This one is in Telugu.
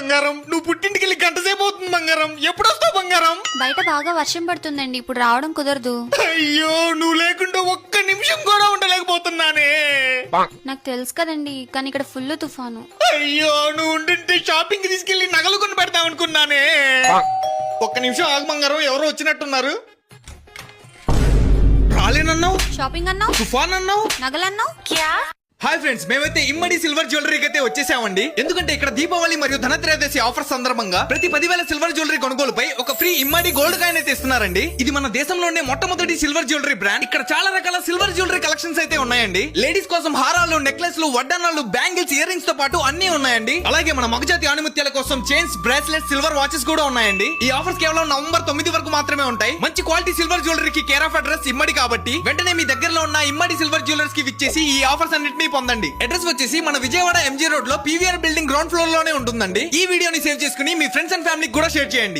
బంగారం నువ్వు పుట్టింటికి వెళ్ళి గంట సేపు అవుతుంది బంగారం. ఎప్పుడు వస్తావు బంగారం? బయట బాగా వర్షం పడుతుందండి, ఇప్పుడు రావడం కుదరదు. అయ్యో నువ్వు లేకుండా ఒక్క నిమిషం కూడా ఉండలేకపోతున్నానే. నాకు తెలుసు కదండి, కానీ ఇక్కడ ఫుల్ తుఫాను. అయ్యో నువ్వు ఉంటుంటే షాపింగ్ కి తీసుకెళ్లి నగలు కొని పెడతాం అనుకున్నానే. ఒక్క నిమిషం ఆగు బంగారం, ఎవరో వచ్చినట్టున్నారు. రాలేనన్నావు, షాపింగ్ అన్నావు, తుఫాన్ అన్నావు, నగలన్నావు. హాయ్ ఫ్రెండ్స్, మేమైతే ఇమ్మడి సిల్వర్ జ్యువెలరీకి అయితే వచ్చేసామండి. ఎందుకంటే ఇక్కడ దీపావళి మరియు ధనత్రయోదశి ఆఫర్ సందర్భంగా ప్రతి 10,000 సిల్వర్ జ్యువెలరీ కొనుగోలుపై ఒక ఫ్రీ ఇమ్మడి గోల్డ్ కాయిన్ అయితే ఇస్తున్నారండి. ఇది మన దేశంలోనే మొట్టమొదటి సిల్వర్ జ్యువెలరీ బ్రాండ్. ఇక్కడ చాలా రకాల సిల్వర్ జ్యువెలరీ కలెక్షన్స్ అయితే ఉన్నాయండి. లేడీస్ కోసం హారాలు, నెక్లెస్లు, వడ్డానాలు, బ్యాంగిల్స్, ఇయర్ రింగ్స్ తో పాటు అన్ని ఉన్నాయండి. అలాగే మన మగజాతి ఆణిముత్యాల కోసం చైన్స్, బ్రాస్లెట్స్, సిల్వర్ వాచెస్ కూడా ఉన్నాయండి. ఈ ఆఫర్స్ కేవలం నవంబర్ 9 వరకు మాత్రమే ఉంటాయి. మంచి క్వాలిటీ సిల్వర్ జ్యువెలరీకి కేర్ ఆఫ్ అడ్రస్ ఇమ్మడి కాబట్టి వెంటనే మీ దగ్గరలో ఉన్న ఇమ్మడి సిల్వర్ జ్యువెలర్స్ కి విచ్చేసి ఈ ఆఫర్స్ అన్నింటినీ పొందండి. అడ్రస్ వచ్చేసి మన విజయవాడ ఎంజీ రోడ్ లో పీవీఆర్ బిల్డింగ్ గ్రౌండ్ ఫ్లోర్ లోనే ఉంటుందండి. ఈ వీడియోని సేవ్ చేసుకుని మీ ఫ్రెండ్స్ అండ్ ఫ్యామిలీకి కూడా షేర్ చేయండి.